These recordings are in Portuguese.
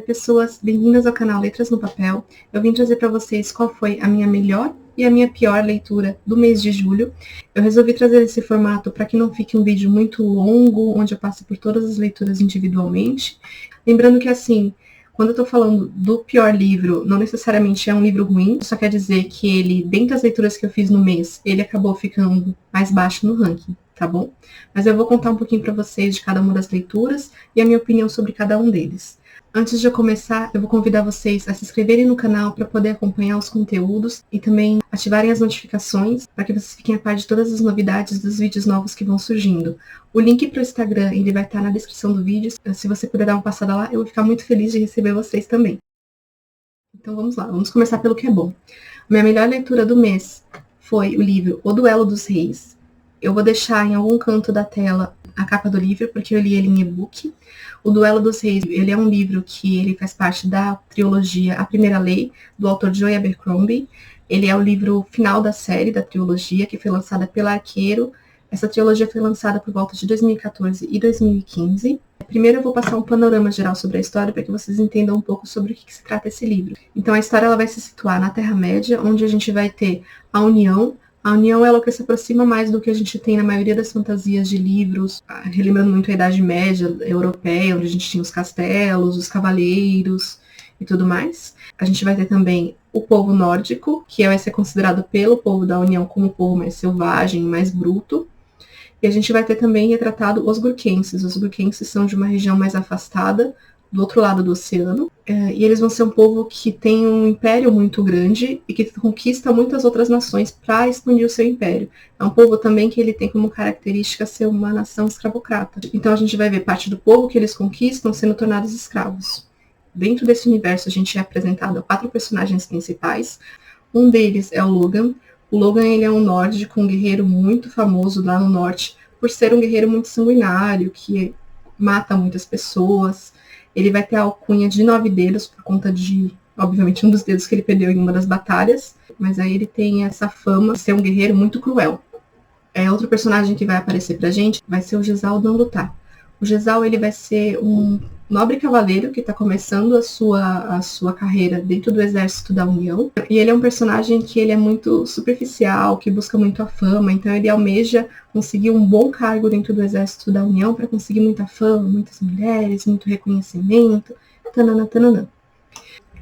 Oi pessoas, bem-vindas ao canal Letras no Papel. Eu vim trazer para vocês qual foi a minha melhor e a minha pior leitura do mês de julho. Eu resolvi trazer esse formato para que não fique um vídeo muito longo, onde eu passe por todas as leituras individualmente. Lembrando que assim, quando eu estou falando do pior livro, não necessariamente é um livro ruim, só quer dizer que ele, dentre as leituras que eu fiz no mês, ele acabou ficando mais baixo no ranking, tá bom? Mas eu vou contar um pouquinho para vocês de cada uma das leituras e a minha opinião sobre cada um deles. Antes de eu começar, eu vou convidar vocês a se inscreverem no canal para poder acompanhar os conteúdos e também ativarem as notificações para que vocês fiquem a par de todas as novidades dos vídeos novos que vão surgindo. O link para o Instagram ele vai estar na descrição do vídeo. Se você puder dar uma passada lá, eu vou ficar muito feliz de receber vocês também. Então vamos lá, vamos começar pelo que é bom. Minha melhor leitura do mês foi o livro O Duelo dos Reis. Eu vou deixar em algum canto da tela a capa do livro, porque eu li ele em e-book. O Duelo dos Reis, ele é um livro que ele faz parte da trilogia A Primeira Lei, do autor Joe Abercrombie. Ele é o livro final da série, da trilogia, que foi lançada pela Arqueiro. Essa trilogia foi lançada por volta de 2014 e 2015. Primeiro eu vou passar um panorama geral sobre a história, para que vocês entendam um pouco sobre o que se trata esse livro. Então a história ela vai se situar na Terra-média, onde a gente vai ter a União. A União é o que se aproxima mais do que a gente tem na maioria das fantasias de livros, relembrando muito a Idade Média europeia, onde a gente tinha os castelos, os cavaleiros e tudo mais. A gente vai ter também o povo nórdico, que vai ser considerado pelo povo da União como o povo mais selvagem, mais bruto. E a gente vai ter também retratado os Gurkenses. Os Gurkenses são de uma região mais afastada, do outro lado do oceano, e eles vão ser um povo que tem um império muito grande e que conquista muitas outras nações para expandir o seu império. É um povo também que ele tem como característica ser uma nação escravocrata. Então a gente vai ver parte do povo que eles conquistam sendo tornados escravos. Dentro desse universo a gente é apresentado a 4 personagens principais. Um deles é o Logan. O Logan ele é um nórdico, um guerreiro muito famoso lá no norte, por ser um guerreiro muito sanguinário, que mata muitas pessoas. Ele vai ter a alcunha de 9 dedos, por conta de, obviamente, um dos dedos que ele perdeu em uma das batalhas. Mas aí ele tem essa fama de ser um guerreiro muito cruel. Outro personagem que vai aparecer pra gente vai ser o Jezal Danlutar. O Jezal ele vai ser um nobre cavaleiro que está começando a sua carreira dentro do exército da União. E ele é um personagem que ele é muito superficial, que busca muito a fama. Então ele almeja conseguir um bom cargo dentro do exército da União para conseguir muita fama, muitas mulheres, muito reconhecimento. Tanana, tanana.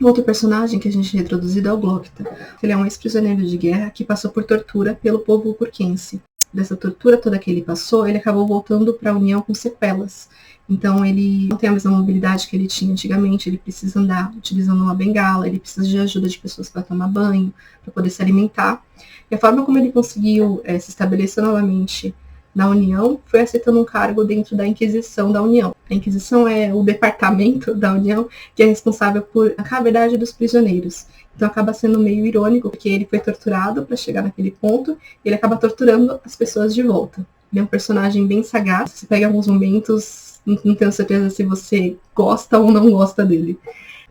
Outro personagem que a gente retroduzido é o Glokta. Ele é um ex-prisioneiro de guerra que passou por tortura pelo povo Gurkense. Dessa tortura toda que ele passou, ele acabou voltando para a União com sequelas. Então ele não tem a mesma mobilidade que ele tinha antigamente, ele precisa andar utilizando uma bengala, ele precisa de ajuda de pessoas para tomar banho, para poder se alimentar. E a forma como ele conseguiu se estabelecer novamente na União foi aceitando um cargo dentro da Inquisição da União. A Inquisição é o departamento da União que é responsável por a verdade dos prisioneiros. Então acaba sendo meio irônico, porque ele foi torturado para chegar naquele ponto, e ele acaba torturando as pessoas de volta. Ele é um personagem bem sagaz, você pega alguns momentos, não tenho certeza se você gosta ou não gosta dele.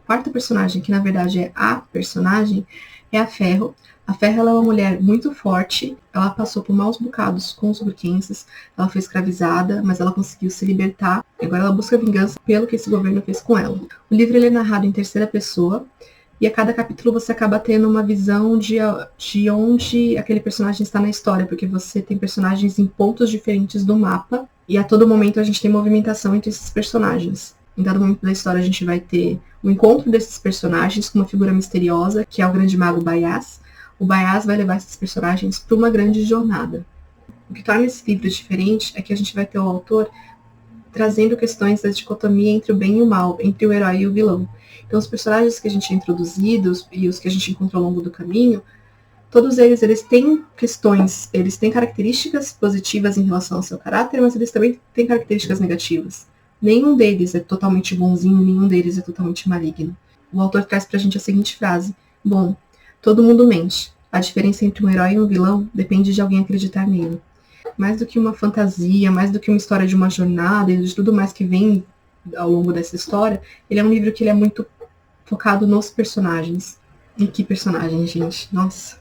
O quarto personagem, que na verdade é a personagem, é a Ferro. A Ferro ela é uma mulher muito forte, ela passou por maus bocados com os Gurkenses, ela foi escravizada, mas ela conseguiu se libertar, e agora ela busca vingança pelo que esse governo fez com ela. O livro ele é narrado em terceira pessoa, e a cada capítulo você acaba tendo uma visão de onde aquele personagem está na história, porque você tem personagens em pontos diferentes do mapa, e a todo momento a gente tem movimentação entre esses personagens. Em dado momento da história a gente vai ter o encontro desses personagens com uma figura misteriosa, que é o grande mago Bayaz. O Bayaz vai levar esses personagens para uma grande jornada. O que torna esse livro diferente é que a gente vai ter o autor trazendo questões da dicotomia entre o bem e o mal, entre o herói e o vilão. Então, os personagens que a gente é introduzido e os que a gente encontra ao longo do caminho, todos eles têm questões, eles têm características positivas em relação ao seu caráter, mas eles também têm características negativas. Nenhum deles é totalmente bonzinho, nenhum deles é totalmente maligno. O autor traz pra gente a seguinte frase: bom, todo mundo mente. A diferença entre um herói e um vilão depende de alguém acreditar nele. Mais do que uma fantasia, mais do que uma história de uma jornada e de tudo mais que vem ao longo dessa história, ele é um livro que ele é muito focado nos personagens. E que personagem, gente? Nossa.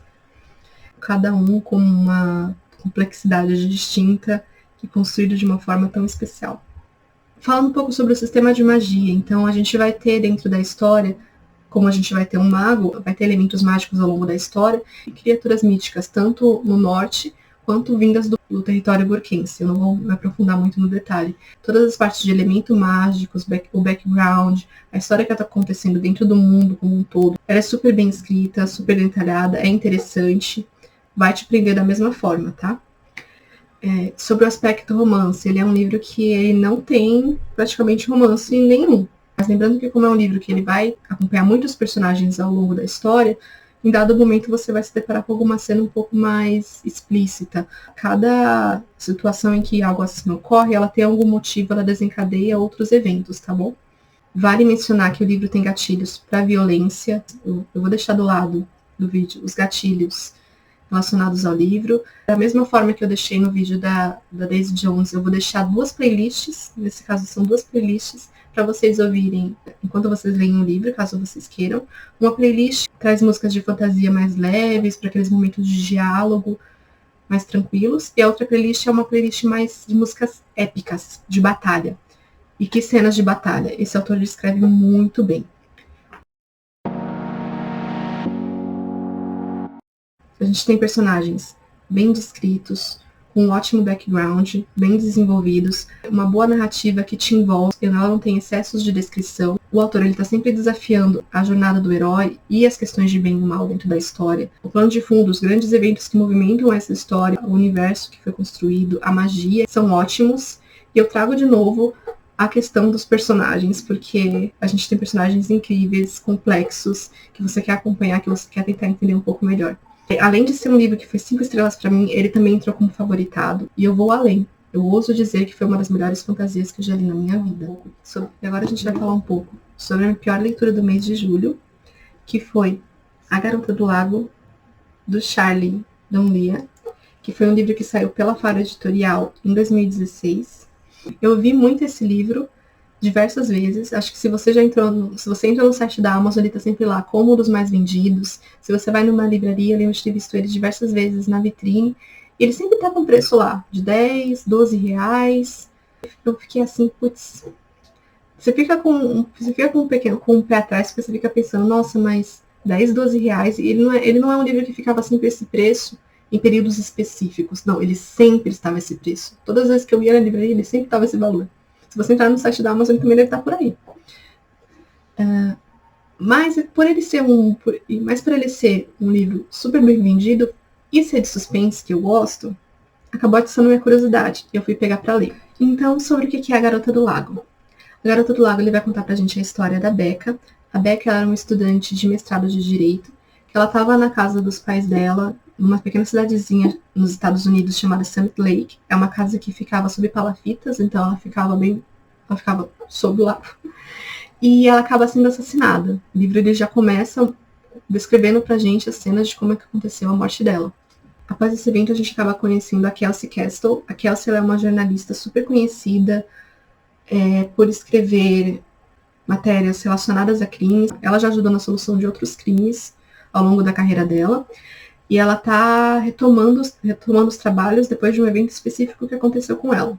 Cada um com uma complexidade distinta e construído de uma forma tão especial. Falando um pouco sobre o sistema de magia, então a gente vai ter dentro da história, como a gente vai ter um mago, vai ter elementos mágicos ao longo da história, e criaturas míticas, tanto no norte, quanto vindas do território burkense. Eu não vou me aprofundar muito no detalhe. Todas as partes de elemento mágicos, o background, a história que está acontecendo dentro do mundo como um todo, ela é super bem escrita, super detalhada, é interessante, vai te prender da mesma forma, tá? Sobre o aspecto romance, ele é um livro que ele não tem praticamente romance nenhum. Mas lembrando que como é um livro que ele vai acompanhar muitos personagens ao longo da história, em dado momento você vai se deparar com alguma cena um pouco mais explícita. Cada situação em que algo assim ocorre, ela tem algum motivo, ela desencadeia outros eventos, tá bom? Vale mencionar que o livro tem gatilhos para violência. Eu vou deixar do lado do vídeo os gatilhos relacionados ao livro. Da mesma forma que eu deixei no vídeo da Daisy Jones, eu vou deixar 2 playlists, nesse caso são 2 playlists, para vocês ouvirem enquanto vocês leem o livro, caso vocês queiram. Uma playlist traz músicas de fantasia mais leves, para aqueles momentos de diálogo mais tranquilos, e a outra playlist é uma playlist mais de músicas épicas, de batalha. E que cenas de batalha? Esse autor descreve muito bem. A gente tem personagens bem descritos, com um ótimo background, bem desenvolvidos, uma boa narrativa que te envolve, ela não tem excessos de descrição. O autor está sempre desafiando a jornada do herói e as questões de bem e mal dentro da história. O plano de fundo, os grandes eventos que movimentam essa história, o universo que foi construído, a magia, são ótimos. E eu trago de novo a questão dos personagens, porque a gente tem personagens incríveis, complexos, que você quer acompanhar, que você quer tentar entender um pouco melhor. Além de ser um livro que foi 5 estrelas para mim, ele também entrou como favoritado. E eu vou além. Eu ouso dizer que foi uma das melhores fantasias que eu já li na minha vida. E agora a gente vai falar um pouco sobre a minha pior leitura do mês de julho, que foi A Garota do Lago, do Charlie Donlia, que foi um livro que saiu pela Faro Editorial em 2016. Eu vi muito esse livro diversas vezes. Acho que se você entra no site da Amazon, ele tá sempre lá como um dos mais vendidos. Se você vai numa livraria, eu lembro de ter visto ele diversas vezes na vitrine. E ele sempre tá com preço lá, de 10, 12 reais. Eu fiquei assim, putz. Você fica com um pé atrás, porque você fica pensando, nossa, mas 10, 12 reais. E ele não é um livro que ficava sempre esse preço em períodos específicos. Não, ele sempre estava esse preço. Todas as vezes que eu ia na livraria, ele sempre estava esse valor. Se você entrar no site da Amazon, ele também deve estar por aí. Mas por ele ser um livro super bem vendido e ser de suspense, que eu gosto, acabou atiçando minha curiosidade. E eu fui pegar para ler. Então, sobre o que é A Garota do Lago. A Garota do Lago, ele vai contar pra gente a história da Becca. A Becca era uma estudante de mestrado de Direito, que ela estava na casa dos pais dela, numa pequena cidadezinha nos Estados Unidos chamada Summit Lake. É uma casa que ficava sob palafitas, então ela ficava sob o lago. E ela acaba sendo assassinada. O livro ele já começa descrevendo pra gente as cenas de como é que aconteceu a morte dela. Após esse evento, a gente acaba conhecendo a Kelsey Castle. A Kelsey é uma jornalista super conhecida por escrever matérias relacionadas a crimes. Ela já ajudou na solução de outros crimes ao longo da carreira dela. E ela está retomando os trabalhos depois de um evento específico que aconteceu com ela.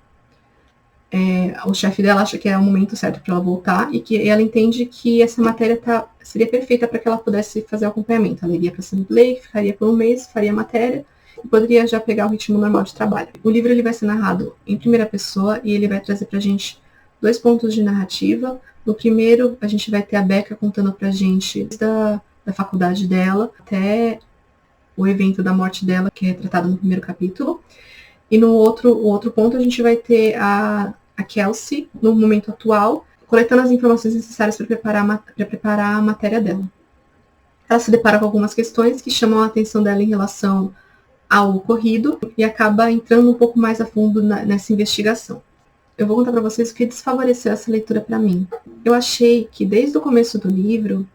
O chefe dela acha que é o momento certo para ela voltar e que ela entende que essa matéria seria perfeita para que ela pudesse fazer o acompanhamento. Ela iria para Summit Lake, ficaria por um mês, faria a matéria e poderia já pegar o ritmo normal de trabalho. O livro ele vai ser narrado em primeira pessoa e ele vai trazer para a gente 2 pontos de narrativa. No primeiro, a gente vai ter a Becca contando para a gente da faculdade dela até o evento da morte dela, que é retratado no primeiro capítulo. E no outro ponto, a gente vai ter a Kelsey, no momento atual, coletando as informações necessárias para preparar a matéria dela. Ela se depara com algumas questões que chamam a atenção dela em relação ao ocorrido e acaba entrando um pouco mais a fundo nessa investigação. Eu vou contar para vocês o que desfavoreceu essa leitura para mim. Eu achei que desde o começo do livro,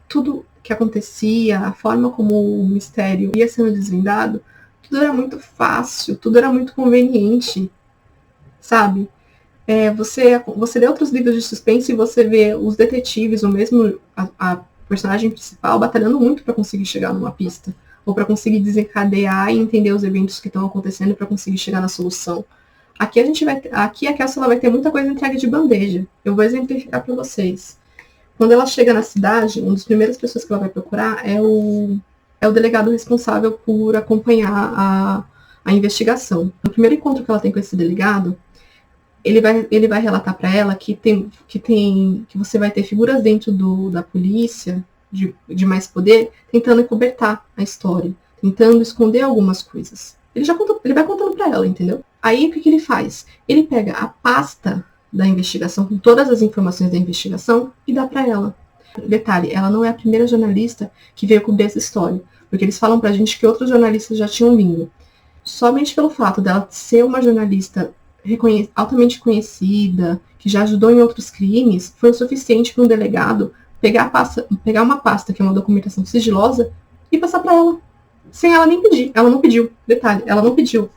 tudo que acontecia, a forma como o mistério ia sendo desvendado, tudo era muito fácil, tudo era muito conveniente, sabe? Você lê outros livros de suspense e você vê os detetives, ou mesmo a personagem principal, batalhando muito para conseguir chegar numa pista, ou para conseguir desencadear e entender os eventos que estão acontecendo para conseguir chegar na solução. Aqui a Kelsey ela vai ter muita coisa entregue de bandeja. Eu vou exemplificar para vocês. Quando ela chega na cidade, uma das primeiras pessoas que ela vai procurar é o delegado responsável por acompanhar a investigação. No primeiro encontro que ela tem com esse delegado, ele vai relatar para ela que você vai ter figuras dentro da polícia de mais poder tentando encobertar a história, tentando esconder algumas coisas. Ele vai contando para ela, entendeu? Aí o que ele faz? Ele pega a pasta da investigação com todas as informações da investigação e dá para ela. Detalhe, ela não é a primeira jornalista que veio cobrir essa história, porque eles falam pra gente que outros jornalistas já tinham vindo. Somente pelo fato dela ser uma jornalista altamente conhecida, que já ajudou em outros crimes, foi o suficiente para um delegado pegar uma pasta, que é uma documentação sigilosa, e passar para ela. Sem ela nem pedir. Ela não pediu. Detalhe, ela não pediu.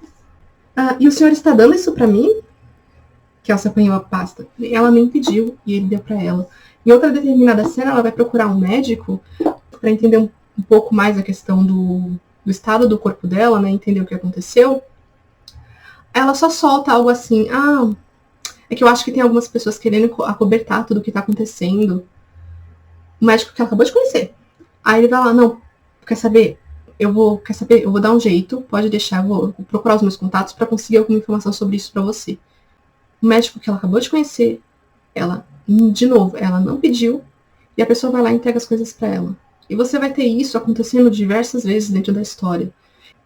E o senhor está dando isso para mim? Que ela se apanhou a pasta. Ela nem pediu e ele deu para ela. Em outra determinada cena, ela vai procurar um médico para entender um pouco mais a questão do estado do corpo dela, né? Entender o que aconteceu. Ela só solta algo assim. É que eu acho que tem algumas pessoas querendo acobertar tudo o que tá acontecendo. O médico que ela acabou de conhecer. Aí ele vai lá, não, quer saber? Eu vou dar um jeito, pode deixar, eu vou procurar os meus contatos para conseguir alguma informação sobre isso para você. O médico que ela acabou de conhecer, de novo, ela não pediu, e a pessoa vai lá e entrega as coisas para ela. E você vai ter isso acontecendo diversas vezes dentro da história.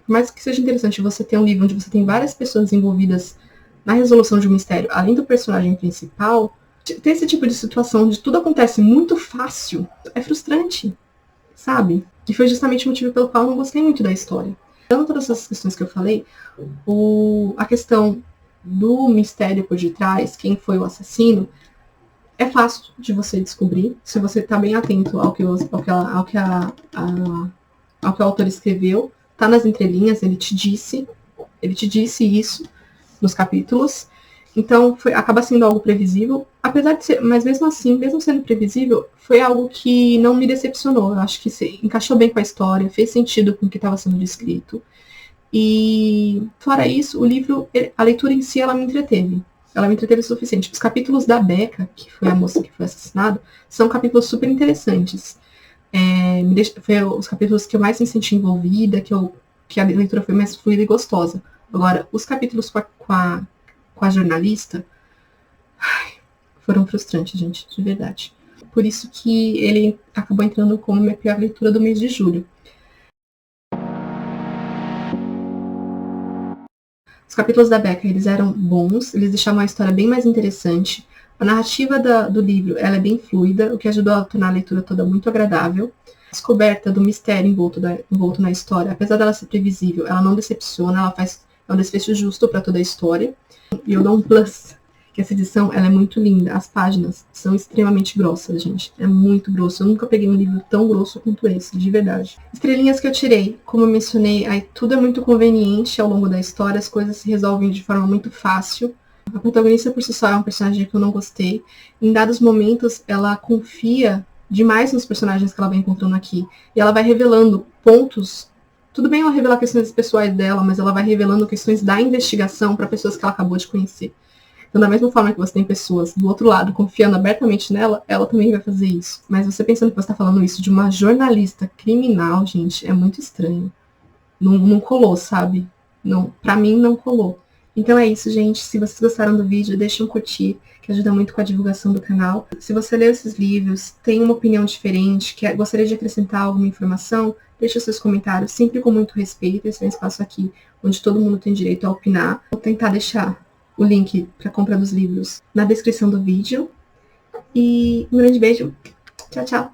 Por mais que seja interessante você ter um livro onde você tem várias pessoas envolvidas na resolução de um mistério, além do personagem principal, ter esse tipo de situação onde tudo acontece muito fácil, é frustrante, sabe? E foi justamente o motivo pelo qual eu não gostei muito da história. Dando todas essas questões que eu falei, a questão do mistério por detrás, quem foi o assassino, é fácil de você descobrir, se você está bem atento ao que o autor escreveu. Tá nas entrelinhas, ele te disse isso nos capítulos. Então, acaba sendo algo previsível, apesar de ser, mas mesmo assim, mesmo sendo previsível, foi algo que não me decepcionou. Eu acho que se encaixou bem com a história, fez sentido com o que estava sendo descrito. E, fora isso, o livro, a leitura em si, ela me entreteve. Ela me entreteve o suficiente. Os capítulos da Becca, que foi a moça que foi assassinada, são capítulos super interessantes. Foi os capítulos que eu mais me senti envolvida, que a leitura foi mais fluida e gostosa. Agora, os capítulos com a jornalista foram frustrantes, gente, de verdade. Por isso que ele acabou entrando como minha pior leitura do mês de julho. Os capítulos da Becca, eles eram bons, eles deixavam a história bem mais interessante. A narrativa do livro, ela é bem fluida, o que ajudou a tornar a leitura toda muito agradável. A descoberta do mistério envolto na história, apesar dela ser previsível, ela não decepciona, ela faz um desfecho justo para toda a história. E eu dou um plus, que essa edição ela é muito linda. As páginas são extremamente grossas, gente. É muito grosso. Eu nunca peguei um livro tão grosso quanto esse, de verdade. Estrelinhas que eu tirei, como eu mencionei, tudo é muito conveniente ao longo da história, as coisas se resolvem de forma muito fácil. A protagonista por si só é um personagem que eu não gostei. Em dados momentos, ela confia demais nos personagens que ela vai encontrando aqui. E ela vai revelando pontos. Tudo bem ela revelar questões pessoais dela, mas ela vai revelando questões da investigação para pessoas que ela acabou de conhecer. Então, da mesma forma que você tem pessoas do outro lado confiando abertamente nela, ela também vai fazer isso. Mas você pensando que você está falando isso de uma jornalista criminal, gente, é muito estranho. Não colou, sabe? Não, pra mim, não colou. Então é isso, gente. Se vocês gostaram do vídeo, deixem um curtir, que ajuda muito com a divulgação do canal. Se você leu esses livros, tem uma opinião diferente, gostaria de acrescentar alguma informação, deixe seus comentários, sempre com muito respeito. Esse é um espaço aqui onde todo mundo tem direito a opinar. Vou tentar deixar o link para compra dos livros na descrição do vídeo. E um grande beijo. Tchau, tchau.